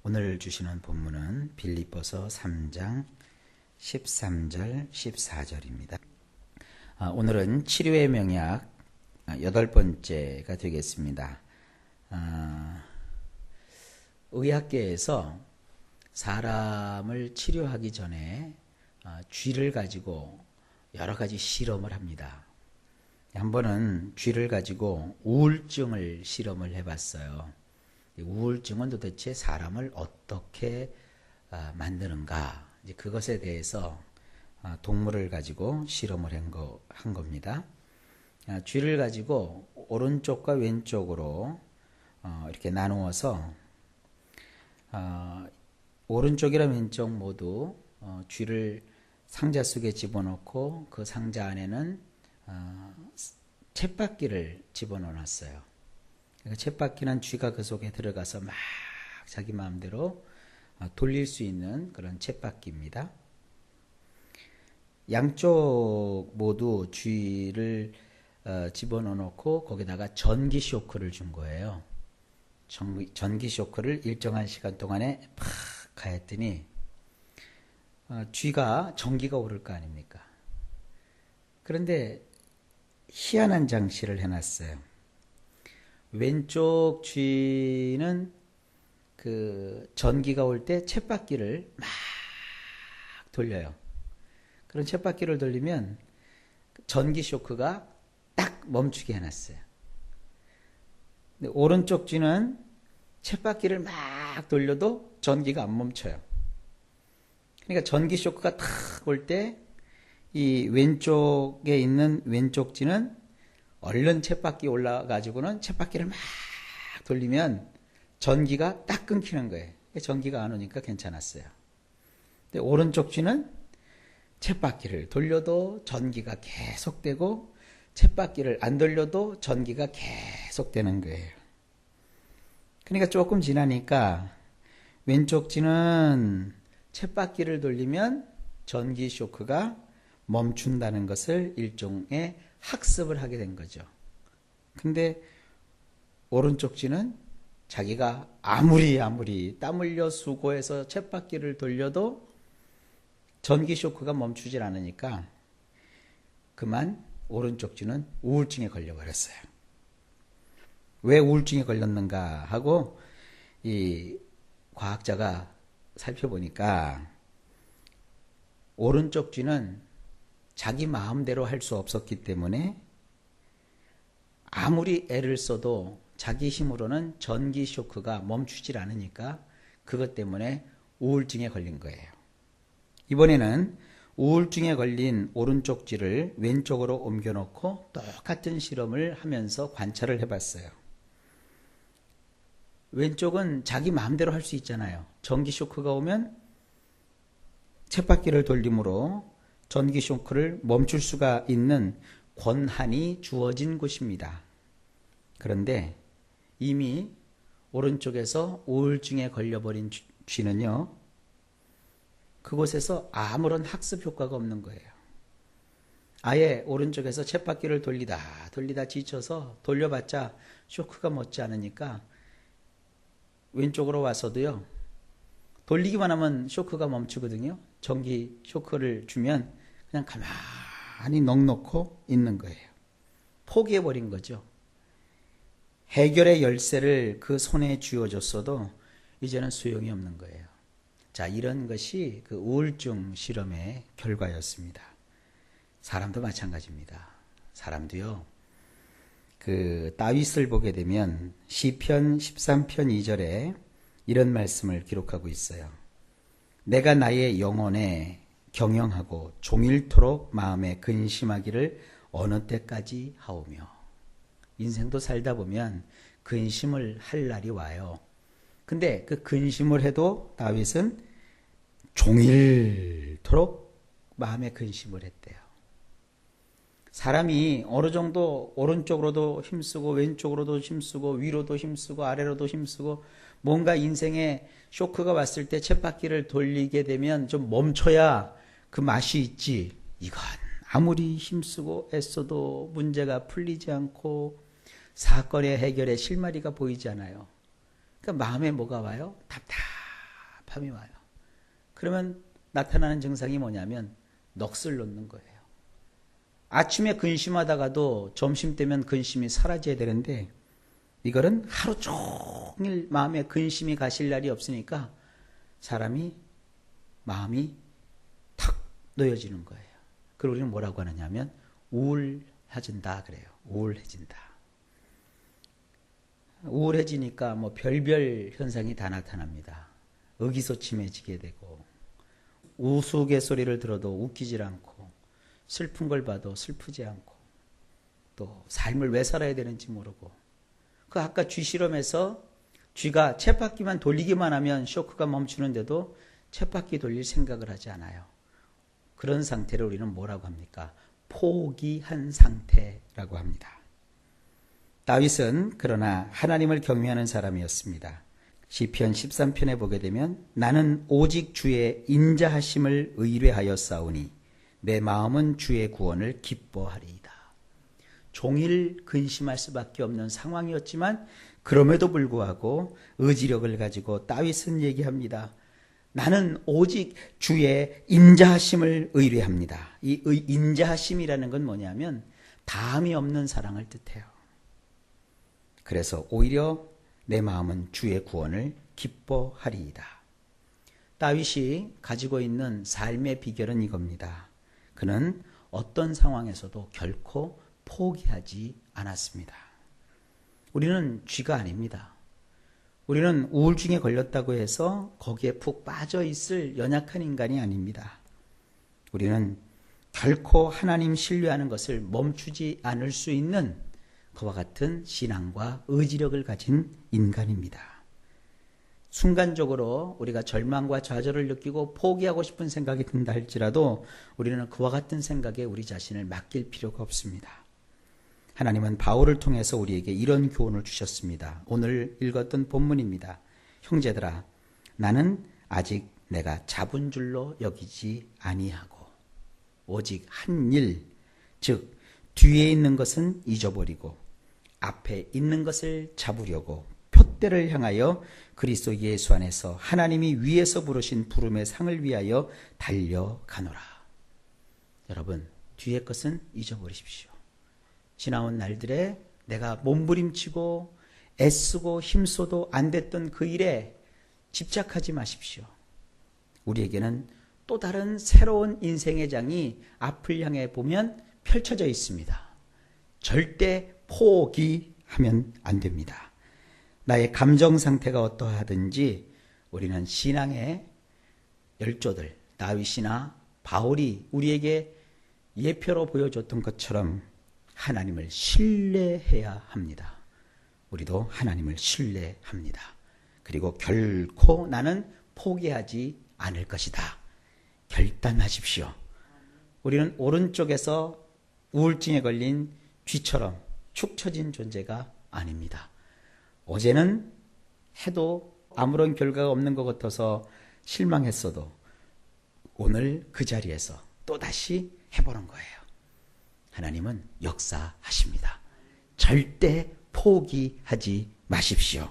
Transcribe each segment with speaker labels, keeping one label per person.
Speaker 1: 오늘 주시는 본문은 빌립보서 3장 13절 14절입니다. 오늘은 치료의 명약 8번째가 되겠습니다. 의학계에서 사람을 치료하기 전에 쥐를 가지고 여러 가지 실험을 합니다. 한 번은 쥐를 가지고 우울증을 실험을 해봤어요. 우울증은 도대체 사람을 어떻게 만드는가, 이제 그것에 대해서 동물을 가지고 실험을 한 겁니다. 쥐를 가지고 오른쪽과 왼쪽으로 이렇게 나누어서 오른쪽이랑 왼쪽 모두 쥐를 상자 속에 집어넣고 그 상자 안에는 쳇바퀴를 집어넣어놨어요. 쳇바퀴는 쥐가 그 속에 들어가서 막 자기 마음대로 돌릴 수 있는 그런 쳇바퀴입니다. 양쪽 모두 쥐를 집어넣어 놓고 거기다가 전기 쇼크를 준 거예요. 전기 쇼크를 일정한 시간 동안에 팍 가했더니 쥐가 전기가 오를 거 아닙니까? 그런데 희한한 장치를 해놨어요. 왼쪽 쥐는 그 전기가 올 때 쳇바퀴를 막 돌려요. 그런 쳇바퀴를 돌리면 전기 쇼크가 딱 멈추게 해놨어요. 근데 오른쪽 쥐는 쳇바퀴를 막 돌려도 전기가 안 멈춰요. 그러니까 전기 쇼크가 탁 올 때 이 왼쪽에 있는 왼쪽 쥐는 얼른 쳇바퀴 올라가지고는 쳇바퀴를 막 돌리면 전기가 딱 끊기는 거예요. 전기가 안 오니까 괜찮았어요. 근데 오른쪽 쥐는 쳇바퀴를 돌려도 전기가 계속되고 쳇바퀴를 안 돌려도 전기가 계속되는 거예요. 그러니까 조금 지나니까 왼쪽 쥐는 쳇바퀴를 돌리면 전기 쇼크가 멈춘다는 것을 일종의 학습을 하게 된 거죠. 근데 오른쪽 쥐는 자기가 아무리 땀 흘려 수고해서 쳇바퀴를 돌려도 전기 쇼크가 멈추질 않으니까 그만 오른쪽 쥐는 우울증에 걸려버렸어요. 왜 우울증에 걸렸는가 하고 이 과학자가 살펴보니까 오른쪽 쥐는 자기 마음대로 할 수 없었기 때문에 아무리 애를 써도 자기 힘으로는 전기 쇼크가 멈추질 않으니까 그것 때문에 우울증에 걸린 거예요. 이번에는 우울증에 걸린 오른쪽 쥐를 왼쪽으로 옮겨놓고 똑같은 실험을 하면서 관찰을 해봤어요. 왼쪽은 자기 마음대로 할 수 있잖아요. 전기 쇼크가 오면 쳇바퀴를 돌림으로 전기 쇼크를 멈출 수가 있는 권한이 주어진 곳입니다. 그런데 이미 오른쪽에서 우울증에 걸려버린 쥐는요, 그곳에서 아무런 학습 효과가 없는 거예요. 아예 오른쪽에서 쳇바퀴를 돌리다 지쳐서 돌려봤자 쇼크가 멎지 않으니까 왼쪽으로 와서도요, 돌리기만 하면 쇼크가 멈추거든요. 전기 쇼크를 주면 그냥 가만히 넋놓고 있는 거예요. 포기해버린 거죠. 해결의 열쇠를 그 손에 쥐어줬어도 이제는 소용이 없는 거예요. 자, 이런 것이 그 우울증 실험의 결과였습니다. 사람도 마찬가지입니다. 사람도요, 그 다윗을 보게 되면 시편 13편 2절에 이런 말씀을 기록하고 있어요. 내가 나의 영혼에 경영하고 종일토록 마음에 근심하기를 어느 때까지 하오며. 인생도 살다 보면 근심을 할 날이 와요. 근데 그 근심을 해도 다윗은 종일토록 마음에 근심을 했대요. 사람이 어느 정도 오른쪽으로도 힘쓰고 왼쪽으로도 힘쓰고 위로도 힘쓰고 아래로도 힘쓰고 뭔가 인생에 쇼크가 왔을 때 쳇바퀴를 돌리게 되면 좀 멈춰야 그 맛이 있지. 이건 아무리 힘쓰고 애써도 문제가 풀리지 않고 사건의 해결에 실마리가 보이지 않아요. 그러니까 마음에 뭐가 와요? 답답함이 와요. 그러면 나타나는 증상이 뭐냐면 넋을 놓는 거예요. 아침에 근심하다가도 점심때면 근심이 사라져야 되는데 이거는 하루 종일 마음에 근심이 가실 날이 없으니까 사람이 마음이 탁 놓여지는 거예요. 그리고 우리는 뭐라고 하느냐면 우울해진다 그래요. 우울해진다. 우울해지니까 뭐 별별 현상이 다 나타납니다. 의기소침해지게 되고 우스갯소리를 들어도 웃기질 않고 슬픈 걸 봐도 슬프지 않고 또 삶을 왜 살아야 되는지 모르고 그 아까 쥐 실험에서 쥐가 쳇바퀴만 돌리기만 하면 쇼크가 멈추는데도 쳇바퀴 돌릴 생각을 하지 않아요. 그런 상태를 우리는 뭐라고 합니까? 포기한 상태라고 합니다. 다윗은 그러나 하나님을 경외하는 사람이었습니다. 시편 13편에 보게 되면 나는 오직 주의 인자하심을 의뢰하였사오니 내 마음은 주의 구원을 기뻐하리이다. 종일 근심할 수밖에 없는 상황이었지만 그럼에도 불구하고 의지력을 가지고 다윗은 얘기합니다. 나는 오직 주의 인자하심을 의뢰합니다. 이 인자하심이라는 건 뭐냐면 다함이 없는 사랑을 뜻해요. 그래서 오히려 내 마음은 주의 구원을 기뻐하리이다. 다윗이 가지고 있는 삶의 비결은 이겁니다. 그는 어떤 상황에서도 결코 포기하지 않았습니다. 우리는 쥐가 아닙니다. 우리는 우울증에 걸렸다고 해서 거기에 푹 빠져 있을 연약한 인간이 아닙니다. 우리는 결코 하나님 신뢰하는 것을 멈추지 않을 수 있는 그와 같은 신앙과 의지력을 가진 인간입니다. 순간적으로 우리가 절망과 좌절을 느끼고 포기하고 싶은 생각이 든다 할지라도 우리는 그와 같은 생각에 우리 자신을 맡길 필요가 없습니다. 하나님은 바울을 통해서 우리에게 이런 교훈을 주셨습니다. 오늘 읽었던 본문입니다. 형제들아, 나는 아직 내가 잡은 줄로 여기지 아니하고 오직 한 일, 즉 뒤에 있는 것은 잊어버리고 앞에 있는 것을 잡으려고 표대를 향하여 그리스도 예수 안에서 하나님이 위에서 부르신 부름의 상을 위하여 달려가노라. 여러분, 뒤의 것은 잊어버리십시오. 지나온 날들에 내가 몸부림치고 애쓰고 힘써도 안 됐던 그 일에 집착하지 마십시오. 우리에게는 또 다른 새로운 인생의 장이 앞을 향해 보면 펼쳐져 있습니다. 절대 포기하면 안 됩니다. 나의 감정 상태가 어떠하든지 우리는 신앙의 열조들, 다윗이나 바울이 우리에게 예표로 보여줬던 것처럼 하나님을 신뢰해야 합니다. 우리도 하나님을 신뢰합니다. 그리고 결코 나는 포기하지 않을 것이다. 결단하십시오. 우리는 오른쪽에서 우울증에 걸린 쥐처럼 축 처진 존재가 아닙니다. 어제는 해도 아무런 결과가 없는 것 같아서 실망했어도 오늘 그 자리에서 또다시 해보는 거예요. 하나님은 역사하십니다. 절대 포기하지 마십시오.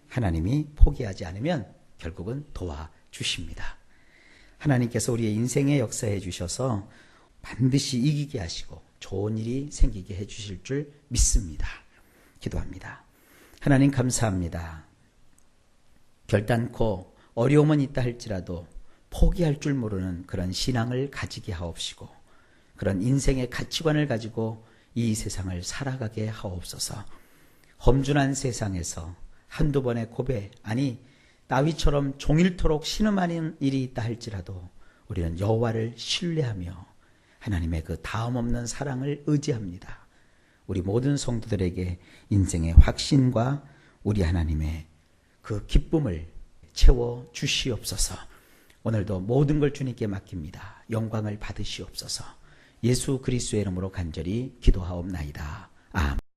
Speaker 1: 하나님이 포기하지 않으면 결국은 도와주십니다. 하나님께서 우리의 인생에 역사해 주셔서 반드시 이기게 하시고 좋은 일이 생기게 해 주실 줄 믿습니다. 기도합니다. 하나님 감사합니다. 결단코 어려움은 있다 할지라도 포기할 줄 모르는 그런 신앙을 가지게 하옵시고 그런 인생의 가치관을 가지고 이 세상을 살아가게 하옵소서. 험준한 세상에서 한두 번의 고백, 아니 다윗처럼 종일토록 신음하는 일이 있다 할지라도 우리는 여호와를 신뢰하며 하나님의 그 다음없는 사랑을 의지합니다. 우리 모든 성도들에게 인생의 확신과 우리 하나님의 그 기쁨을 채워 주시옵소서. 오늘도 모든 걸 주님께 맡깁니다. 영광을 받으시옵소서. 예수 그리스도의 이름으로 간절히 기도하옵나이다. 아멘.